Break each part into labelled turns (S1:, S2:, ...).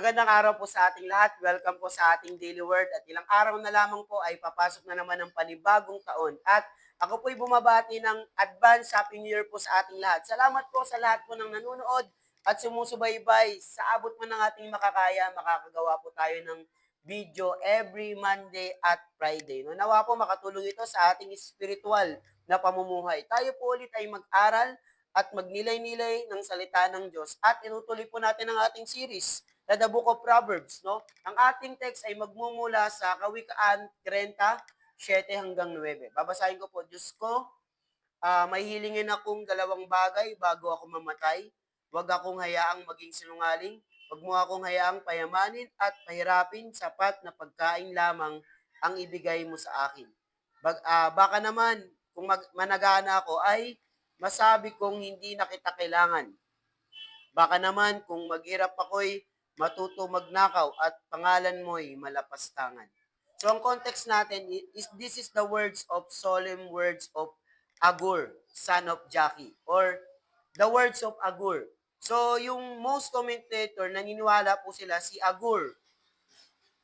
S1: Magandang araw po sa ating lahat. Welcome po sa ating Daily Word at ilang araw na lamang po ay papasok na naman ang panibagong taon. At ako po'y bumabati ng advance Happy New Year po sa ating lahat. Salamat po sa lahat po ng nanonood at sumusubaybay. Sa abot man ng ating makakaya, makakagawa po tayo ng video every Monday at Friday. No, nawa po makatulong ito sa ating spiritual na pamumuhay. Tayo po ulit ay mag-aral at magnilay-nilay ng salita ng Diyos at inutuloy po natin ang ating series na the Book of Proverbs, no? Ang ating text ay magmumula sa Kawikaan 37 hanggang 9. Babasahin ko po, Diyos ko, may hilingin akong dalawang bagay bago ako mamatay. Huwag akong hayaang maging sinungaling. Huwag mo akong hayaang payamanin at pahirapin, sapat na pagkain lamang ang ibigay mo sa akin. Baka naman, kung managana ako, ay masabi kong hindi na kita kailangan. Baka naman kung maghirap ako'y matuto magnakaw at pangalan mo'y malapastangan. So ang context natin is this is the words of solemn words of Agur, son of Jaki, or the words of Agur. So yung most commentator naniniwala po sila si Agur,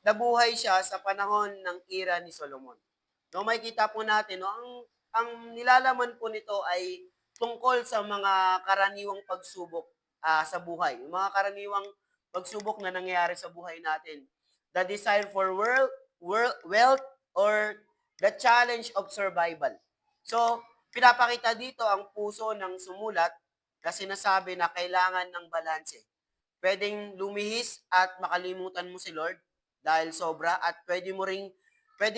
S1: nabuhay siya sa panahon ng era ni Solomon. No, makikita po natin no, ang nilalaman po nito ay tungkol sa mga karaniwang pagsubok sa buhay. Yung mga karaniwang pagsubok na nangyayari sa buhay natin. The desire for wealth or the challenge of survival. So, pinapakita dito ang puso ng sumulat kasi nasabi na kailangan ng balanse. Pwedeng lumihis at makalimutan mo si Lord dahil sobra at pwede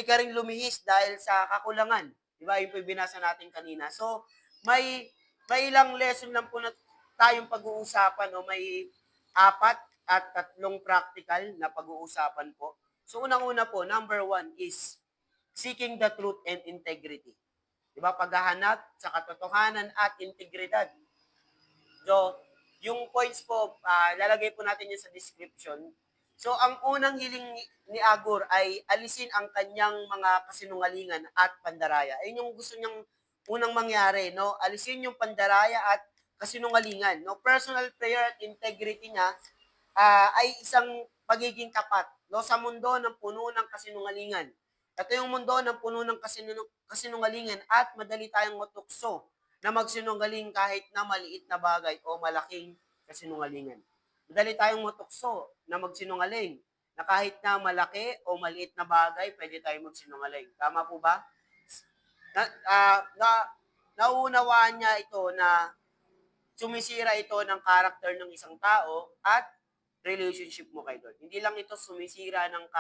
S1: ka ring lumihis dahil sa kakulangan. Di ba? Yun po yung binasa natin kanina. So, may ilang lesson lang po na tayong pag-uusapan o may apat at tatlong practical na pag-uusapan po. So, unang-una po, number 1 is seeking the truth and integrity. Di ba? Paghahanap sa katotohanan at integridad. So, yung points po, lalagay po natin yun sa description. So, ang unang hiling ni Agur ay alisin ang kanyang mga kasinungalingan at pandaraya. Ayun yung gusto niyang unang mangyari, no? Alisin yung pandaraya at kasinungalingan. No? Personal prayer at integrity niya ay isang pagiging tapat, no? Sa mundo ng puno ng kasinungalingan. Ito yung mundo ng puno ng kasinungalingan at madali tayong matukso na magsinungaling kahit na maliit na bagay o malaking kasinungalingan. Madali tayong matukso na magsinungaling na kahit na malaki o maliit na bagay, pwede tayong magsinungaling. Tama po ba? Na, Nauunawaan niya ito na sumisira ito ng karakter ng isang tao at relationship mo kay Lord. Hindi lang ito sumisira ng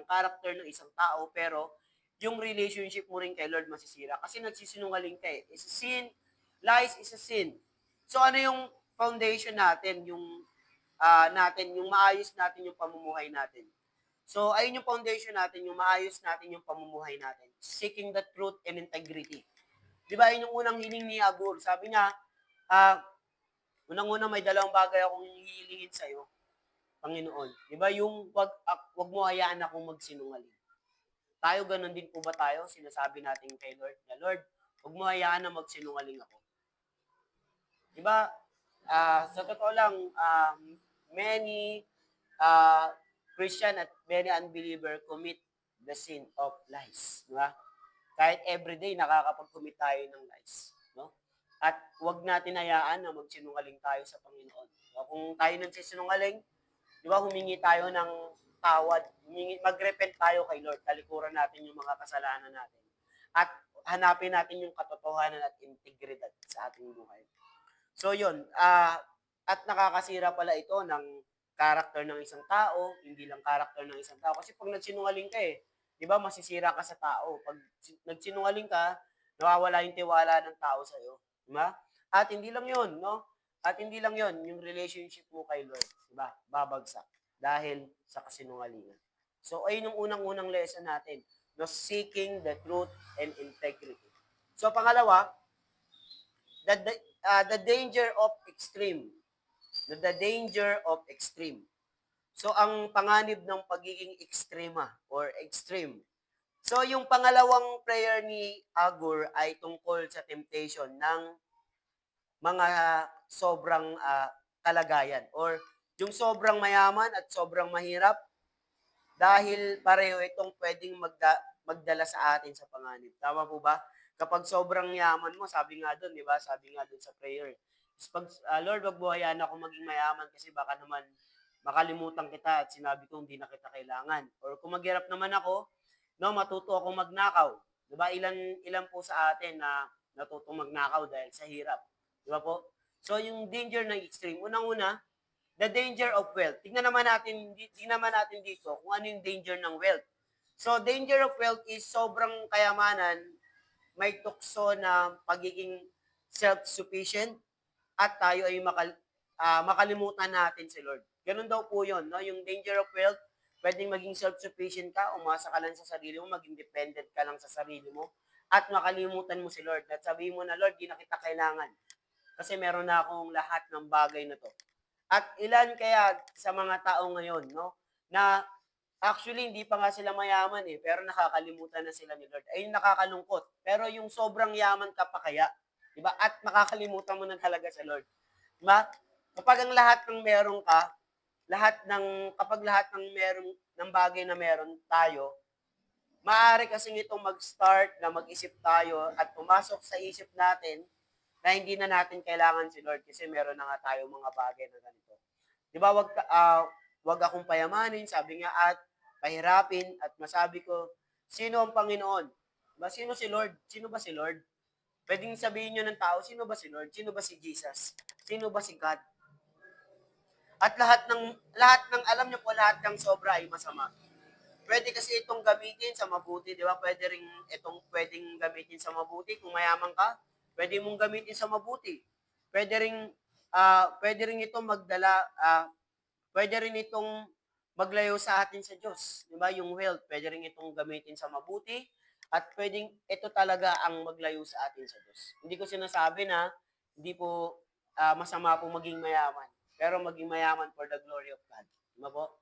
S1: karakter ng isang tao, pero yung relationship mo rin kay Lord masisira. Kasi nagsisinungaling ka eh. Is a sin, lies is a sin. So ano yung foundation natin, yung maayos natin yung pamumuhay natin. So ayun yung foundation natin, yung maayos natin yung pamumuhay natin. Seeking the truth and integrity. Di ba, yun yung unang hiling ni Agur. Sabi niya, unang-una may dalawang bagay akong hihilingin sa'yo, Panginoon. Di ba, yung wag mo hayaan akong magsinungaling. Tayo, ganun din po ba tayo? Sinasabi natin kay Lord na, Lord, huwag mo hayaan na magsinungaling ako. Di ba, sa totoo lang, many Christian at many unbeliever commit the sin of lies. Di ba? Kahit everyday, nakakapag-commit tayo ng lies. No? At huwag natin hayaan na magsinungaling tayo sa Panginoon. So, kung tayo nagsisinungaling, di ba, humingi tayo ng tawad, mag-repent tayo kay Lord, talikuran natin yung mga kasalanan natin. At hanapin natin yung katotohanan at integridad sa ating buhay. So yun, at nakakasira pala ito ng karakter ng isang tao, hindi lang karakter ng isang tao. Kasi pag nagsinungaling ka di ba, masisira ka sa tao. Pag nagsinungaling ka, nawawala yung tiwala ng tao sa'yo. Di ba? At hindi lang yun, no? At hindi lang yun, yung relationship mo kay Lord, di ba? Babagsak dahil sa kasinungalingan. So, ayun yung unang-unang lesson natin, no? Seeking the truth and integrity. So, pangalawa, the danger of extreme. The danger of extreme. So, ang panganib ng pagiging ekstrema or extreme. So, yung pangalawang prayer ni Agur ay tungkol sa temptation ng mga sobrang kalagayan or Yung sobrang mayaman at sobrang mahirap, dahil pareho itong pwedeng magdala sa atin sa panganib. Tama po ba? Kapag sobrang yaman mo, sabi nga doon, di ba? Sabi nga doon sa prayer, pag, Lord, wag mo hayaan ako maging mayaman kasi baka naman makalimutan kita at sinabi kong hindi na kita kailangan. Or kung maghirap naman ako, no, matuto akong magnakaw. Di ba? Ilan po sa atin na natutong magnakaw dahil sa hirap. Di ba po? So, yung danger ng extreme, unang-una, the danger of wealth. Tingnan naman natin dito kung ano yung danger ng wealth. So, danger of wealth is sobrang kayamanan, may tukso na pagiging self-sufficient at tayo ay makalimutan natin si Lord. Ganun daw po yun. No? Yung danger of wealth, pwedeng maging self-sufficient ka, umasa ka lang sa sarili mo, maging dependent ka lang sa sarili mo, at makalimutan mo si Lord. At sabihin mo na, Lord, di na kita kailangan. Kasi meron na akong lahat ng bagay na to. At ilan kaya sa mga tao ngayon, no, na actually hindi pa nga sila mayaman eh, pero nakakalimutan na sila ni Lord. Ayun nakakalungkot. Pero yung sobrang yaman ka pa kaya, 'di ba? At makakalimutan mo na talaga sa Lord. 'Di ba? Kapag ang lahat ng meron ka, kapag lahat ng meron ng bagay na meron tayo, maaari kasing itong mag-start na mag-isip tayo at pumasok sa isip natin na hindi na natin kailangan si Lord kasi meron na nga tayo mga bagay na ganito. Di ba, wag akong payamanin, sabi nga, at pahirapin, at masabi ko, sino ang Panginoon? Diba, sino si Lord? Sino ba si Lord? Pwedeng sabihin nyo ng tao, sino ba si Lord? Sino ba si Jesus? Sino ba si God? At lahat ng alam nyo po, lahat ng sobra ay masama. Pwede kasi itong gamitin sa mabuti, di ba? Pwedeng gamitin sa mabuti kung mayaman ka. Pwede mong gamitin sa mabuti. Pwede ring itong pwede rin itong maglayo sa atin sa Diyos. Di ba? Yung wealth, pwede rin itong gamitin sa mabuti at pwedeng ito talaga ang maglayo sa atin sa Diyos. Hindi ko sinasabi na hindi po masama po maging mayaman, pero maging mayaman for the glory of God. Di ba po?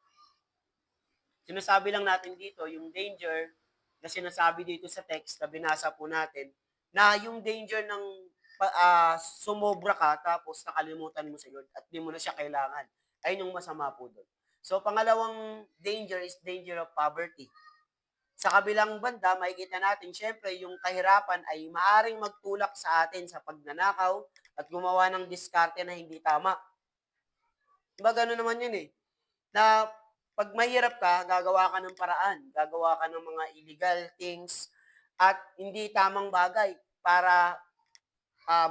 S1: Sinasabi lang natin dito, yung danger na sinasabi dito sa text na binasa po natin, na yung danger ng sumobra ka tapos nakalimutan mo si Lord at di mo na siya kailangan. Ayun yung masama po doon. So, pangalawang danger is danger of poverty. Sa kabilang banda, makikita natin, syempre, yung kahirapan ay maaring magtulak sa atin sa pagnanakaw at gumawa ng diskarte na hindi tama. Diba gano'n naman yun eh. Na pag mahirap ka, gagawa ka ng paraan, gagawa ka ng mga illegal things at hindi tamang bagay para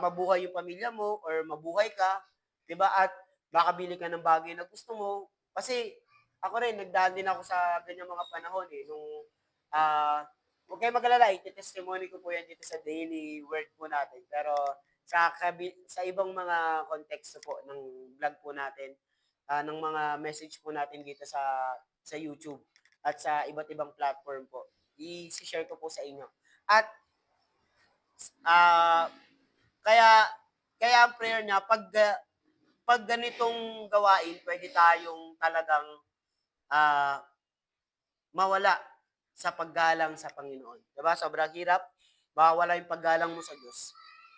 S1: mabuhay yung pamilya mo or mabuhay ka, 'di ba? At makabili ka ng bagay na gusto mo. Kasi ako rin nagdaan din ako sa ganyang mga panahon eh nung huwag kayong mag-alala, testimony ko po yan dito sa daily word po natin. Pero sa ibang mga konteksto po ng vlog po natin, ng mga message po natin dito sa YouTube at sa iba't ibang platform po, i-share ko po sa inyo. At uh, kaya kaya ang prayer niya, pag ganitong gawain, pwede tayong talagang mawala sa paggalang sa Panginoon. Diba? Sobrang hirap, mawala yung paggalang mo sa Diyos.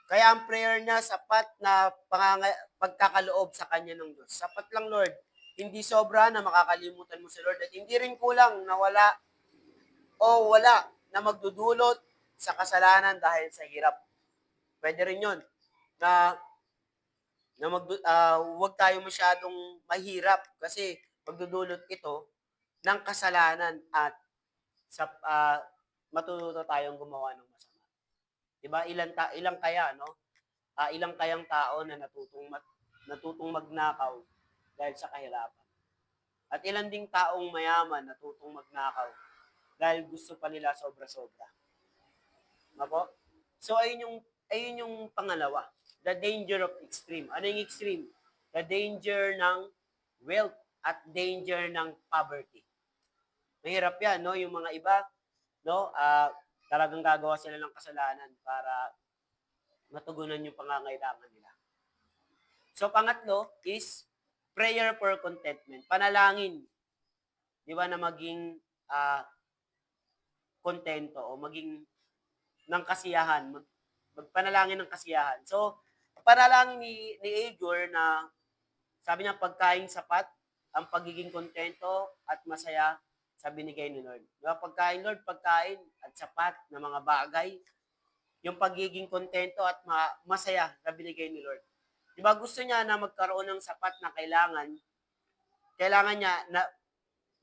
S1: Kaya ang prayer niya, sapat na pagkakaloob sa Kanya ng Diyos. Sapat lang, Lord. Hindi sobra na makakalimutan mo si Lord at hindi rin kulang na wala na magdudulot sa kasalanan dahil sa hirap. Pwede rin yun na huwag tayo masyadong mahirap kasi magdudulot ito ng kasalanan at matututo tayong gumawa ng masama. 'Di ba? Ilang kaya no? Ilang kayang tao na natutong magnakaw dahil sa kahirapan. At ilan ding taong mayaman natutong magnakaw dahil gusto pa nila sobra-sobra. Mako? So ayun yung pangalawa, the danger of extreme. Ano yung extreme? The danger ng wealth at danger ng poverty. Mahirap 'yan, no? Yung mga iba, no? Talagang gagawa sila ng kasalanan para matugunan yung pangangailangan nila. So pangatlo is prayer for contentment. Panalangin, 'di ba, na maging kontento o maging ng kasiyahan, magpanalangin ng kasiyahan. So, panalangin ni Igor na Sabi niya, pagkaing sapat, ang pagiging kontento at masaya sa binigay ni Lord. Diba? Pagkain, Lord, pagkain at sapat na mga bagay, yung pagiging kontento at masaya na binigay ni Lord. Diba gusto niya na magkaroon ng sapat na kailangan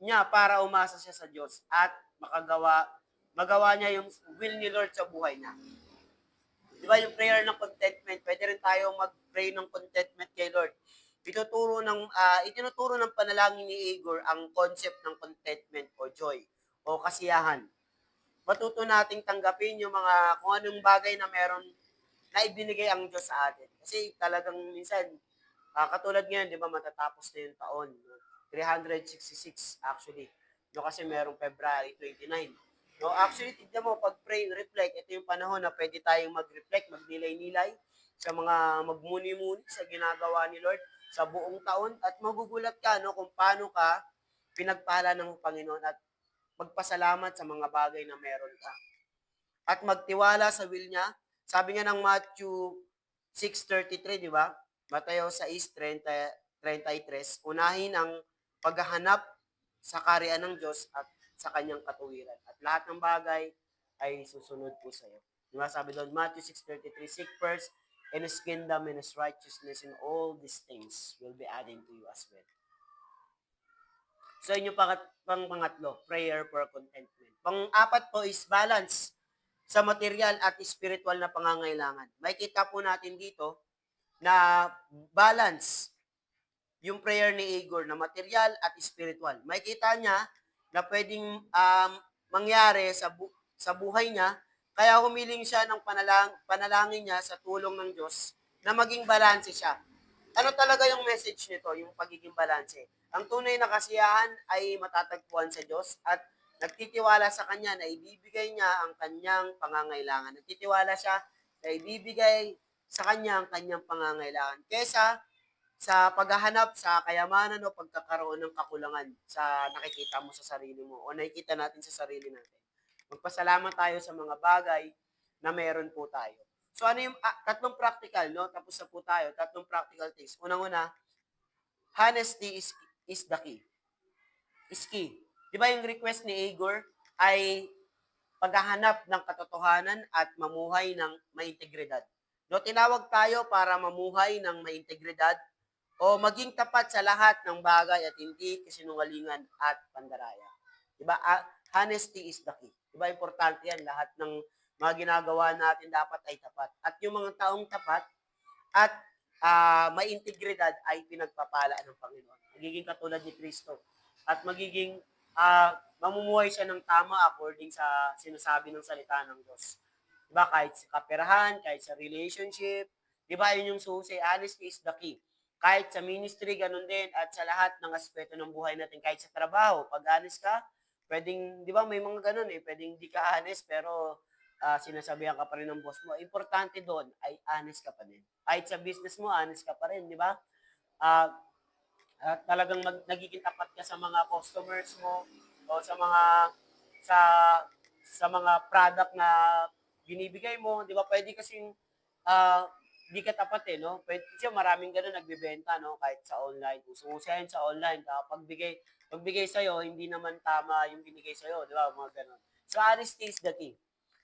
S1: niya para umasa siya sa Diyos at magawa niya yung will ni Lord sa buhay niya. Di ba yung prayer ng contentment, pwede rin tayo mag-pray ng contentment kay Lord. Itinuturo ng panalangin ni Igor ang concept ng contentment o joy o kasiyahan. Matuto nating tanggapin yung kung anong bagay na meron na ibinigay ang Diyos sa atin. Kasi talagang minsan, katulad ngayon, di ba, matatapos na yung taon. 366 actually. No, kasi merong February 29. No, actually, tignan mo, pag pray and reflect, ito yung panahon na pwede tayong mag-reflect, magnilay-nilay sa mga magmuni-muni sa ginagawa ni Lord sa buong taon at magugulat ka no, kung paano ka pinagpala ng Panginoon at magpasalamat sa mga bagay na meron ka. At magtiwala sa will niya. Sabi nga ng Matthew 6:33, di ba? Mateo 6:33, unahin ang paghahanap sa kaharian ng Diyos at sa kanyang katuwiran. At lahat ng bagay ay susunod po sa iyo. Di ba? Sabi doon, Matthew 6:33, seek first in His kingdom and His righteousness, and all these things will be added to you as well. So, inyo pangatlo, prayer for contentment. Pang-apat po is balance sa material at spiritual na pangangailangan. May kita po natin dito na balance yung prayer ni Igor na material at spiritual. May kita niya na pwedeng mangyari sa buhay niya, kaya humiling siya ng panalangin niya sa tulong ng Diyos na maging balanse siya. Ano talaga yung message nito, yung pagiging balanse? Ang tunay na kasiyahan ay matatagpuan sa Diyos at nagtitiwala sa Kanya na ibibigay niya ang Kanyang pangangailangan. Nagtitiwala siya na ibibigay sa Kanya ang Kanyang pangangailangan. Kesa sa paghahanap sa kayamanan o pagkakaroon ng kakulangan sa nakikita mo sa sarili mo o nakikita natin sa sarili natin. Magpasalamat tayo sa mga bagay na meron po tayo. So ano yung tatlong practical, no? Tapos na po tayo, tatlong practical things. Unang-una, honesty is the key. Is key. Di ba yung request ni Igor ay paghahanap ng katotohanan at mamuhay ng may integridad. No, tinawag tayo para mamuhay ng may integridad o maging tapat sa lahat ng bagay at hindi kasinungalingan at pandaraya. Diba? Honesty is the key. Diba? Importante yan. Lahat ng mga ginagawa natin dapat ay tapat. At yung mga taong tapat at may integridad ay pinagpapala ng Panginoon. Magiging katulad ni Kristo. At magiging mamumuhay siya ng tama according sa sinasabi ng salita ng Diyos. Diba? Kahit sa kaperahan, kahit sa relationship, diba? Yun yung susi. Honesty is the key. Kahit sa ministry, ganun din. At sa lahat ng aspeto ng buhay natin. Kahit sa trabaho, pag honest ka, pwedeng, di ba, may mga ganun eh. Pwedeng di ka honest, pero sinasabihan ka pa rin ng boss mo. Importante doon ay honest ka pa din. Kahit sa business mo, honest ka pa rin, di ba? Talagang nagiging tapat ka sa mga customers mo o sa sa mga product na binibigay mo, 'di ba? Pwede kasing di ka tapat eh, no? Pwede kasi maraming ganun nagbebenta, no? Kahit sa online, uso-usahin sa online, kapag pagbigay sa iyo, hindi naman tama yung binigay sa iyo, 'di ba? Mga ganun. So honesty is the key.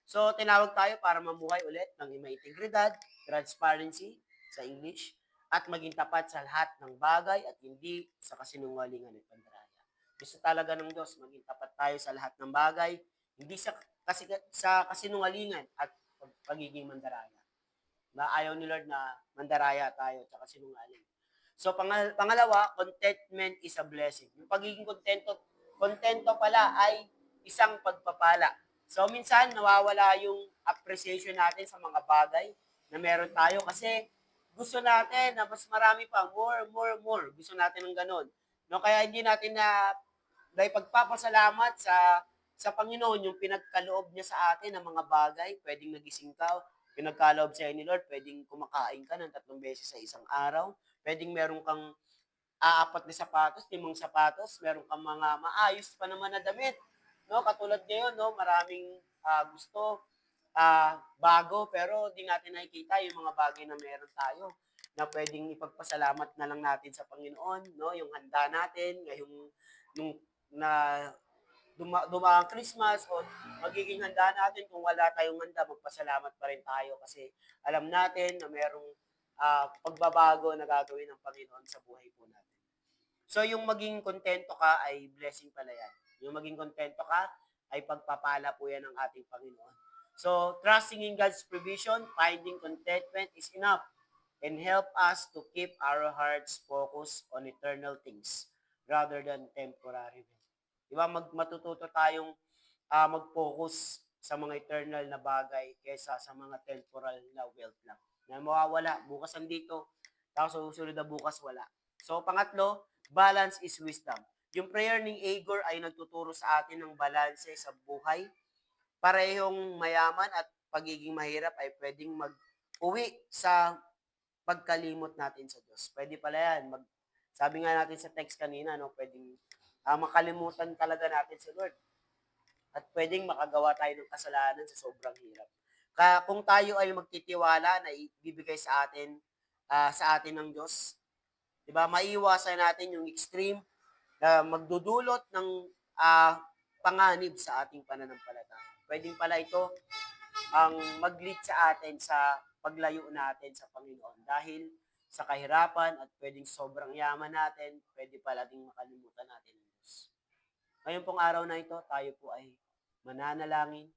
S1: So tinawag tayo para mamuhay ulit ng may integridad, transparency sa English, at maging tapat sa lahat ng bagay at hindi sa kasinungalingan at pandaraya. Gusto talaga ng Diyos, maging tapat tayo sa lahat ng bagay, hindi sa kasinungalingan at pagiging mandaraya. Na ayaw ni Lord na mandaraya tayo at kasinungaling. So pangalawa, contentment is a blessing. Yung pagiging kontento pala ay isang pagpapala. So minsan nawawala yung appreciation natin sa mga bagay na meron tayo kasi gusto natin na mas marami pa, more. Gusto natin ng ganun. No, kaya hindi natin dahil pagpapasalamat sa Panginoon yung pinagkaloob niya sa atin ng mga bagay, pwedeng nagising ka, pinagkaloob sa ni Lord, pwedeng kumakain ka ng 3 beses sa isang araw, pwedeng meron kang 4 na sapatos, 5 sapatos, meron kang mga maayos pa naman na damit. No, katulad ngayon, no, maraming gusto bago, pero di natin nakikita yung mga bagay na meron tayo. na pwedeng ipagpasalamat na lang natin sa Panginoon, no? Yung handa natin, ngayong yung na dumaang Christmas o magiging handa natin kung wala tayong handa, magpasalamat pa rin tayo kasi alam natin na merong pagbabago na gagawin ng Panginoon sa buhay po natin. So yung maging kontento ka ay blessing pala yan. Yung maging kontento ka ay pagpapala po yan ng ating Panginoon. So trusting in God's provision, finding contentment is enough and help us to keep our hearts focused on eternal things rather than temporary. Diba? Matututo tayong mag-focus sa mga eternal na bagay kaysa sa mga temporal na wealth lang. Na mawawala, bukas andito, tapos susunod na bukas wala. So, pangatlo, balance is wisdom. Yung prayer ni Agor ay nagtuturo sa atin ng balanse sa buhay. Parehong mayaman at pagiging mahirap ay pwedeng mag-uwi sa pagkalimot natin sa Diyos. Pwede pala yan. Sabi nga natin sa text kanina, no, pwedeng makalimutan talaga natin si Lord. At pwedeng makagawa tayo ng kasalanan sa sobrang hirap. Kaya kung tayo ay magtitiwala na ibibigay sa atin ng Diyos, 'di ba? Maiiwasan natin yung extreme na magdudulot ng panganib sa ating pananampalataya. Pwedeng pala ito ang mag-lead sa atin sa paglayo natin sa Panginoon dahil sa kahirapan at pwedeng sobrang yaman natin, pwede pala ding makalimutan natin ang Diyos. Ngayon pong araw na ito, tayo po ay mananalangin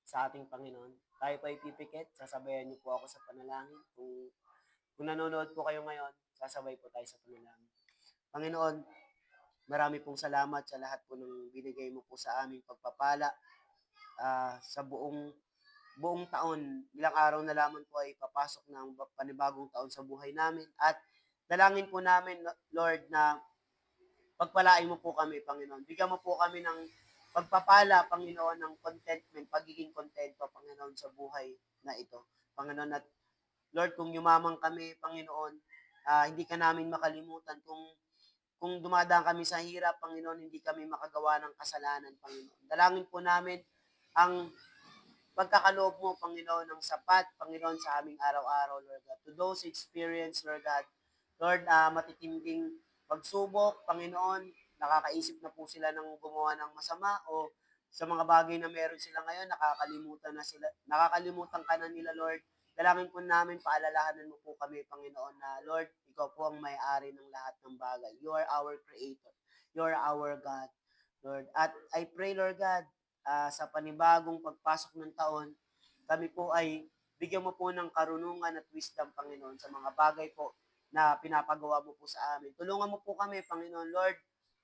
S1: sa ating Panginoon. Tayo po ay pipikit, sasabayan niyo po ako sa panalangin. Kung nanonood po kayo ngayon, sasabay po tayo sa panalangin. Panginoon, marami pong salamat sa lahat po ng binigay mo po sa aming pagpapala sa buong taon. Ilang araw na lamang po ay papasok ng panibagong taon sa buhay namin. At dalangin po namin, Lord, na pagpalain mo po kami, Panginoon. Bigyan mo po kami ng pagpapala, Panginoon, ng contentment, pagiging kontento, Panginoon, sa buhay na ito. Panginoon, at Lord, kung yumamang kami, Panginoon, hindi ka namin makalimutan. Kung dumadaan kami sa hirap, Panginoon, hindi kami makagawa ng kasalanan, Panginoon. Dalangin po namin ang pagkakaloob mo, Panginoon, ng sapat, Panginoon, sa aming araw-araw, Lord God. To those experience, Lord God, Lord, matitinding pagsubok, Panginoon, nakakaisip na po sila ng gumawa ng masama o sa mga bagay na meron sila ngayon, nakakalimutan ka na nila, Lord. Dalangin po namin, paalalahanan mo po kami, Panginoon, na Lord, ikaw po ang may-ari ng lahat ng bagay. You are our Creator. You are our God, Lord. At I pray, Lord God, sa panibagong pagpasok ng taon, kami po ay bigyan mo po ng karunungan at wisdom, Panginoon, sa mga bagay po na pinapagawa mo po sa amin. Tulungan mo po kami, Panginoon, Lord.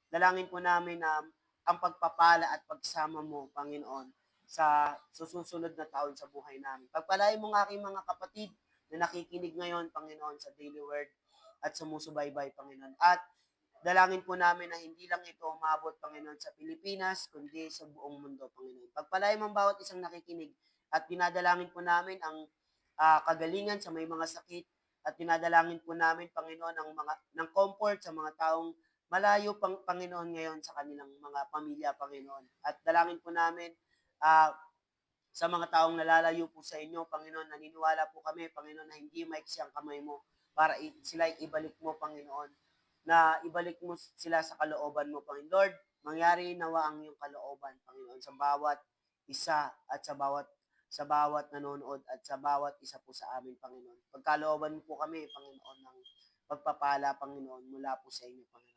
S1: Dalangin po namin na ang pagpapala at pagsama mo, Panginoon, sa susunod na taon sa buhay namin. Pagpalain mo ng aking mga kapatid na nakikinig ngayon, Panginoon, sa Daily Word at sumusubaybay, Panginoon. At dalangin po namin na hindi lang ito umabot, Panginoon, sa Pilipinas, kundi sa buong mundo, Panginoon. Pagpalain mo ang bawat isang nakikinig at dinadalangin po namin ang kagalingan sa may mga sakit at dinadalangin po namin, Panginoon, ng comfort sa mga taong malayo, Panginoon, ngayon sa kanilang mga pamilya, Panginoon. At dalangin po namin sa mga taong nalalayo po sa inyo, Panginoon, naniniwala po kami, Panginoon, na hindi maiksi ang kamay mo para sila ibalik mo, Panginoon, na ibalik mo sila sa kalooban mo, Panginoon. Lord, mangyari nawa ang iyong kalooban, Panginoon, sa bawat isa at sa bawat nanonood at sa bawat isa po sa amin, Panginoon. Pagkalooban mo po kami, Panginoon, ng pagpapala, Panginoon, mula po sa inyo, Panginoon.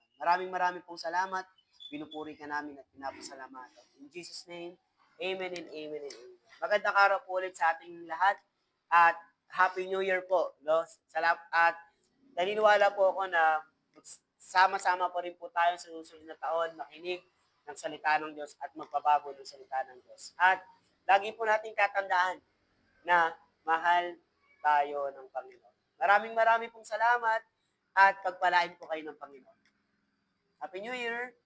S1: Maraming pong salamat. Pinupuri ka namin at pinapasalamatan. In Jesus' name, amen and amen and amen. Magandang araw po ulit sa ating lahat at Happy New Year po. No? At naniniwala po ako na sama-sama po rin po tayo sa susunod na taon, makinig ng salita ng Diyos at magpabago ng salita ng Diyos. At lagi po natin katandaan na mahal tayo ng Panginoon. Maraming pong salamat at pagpalain po kayo ng Panginoon. Happy New Year!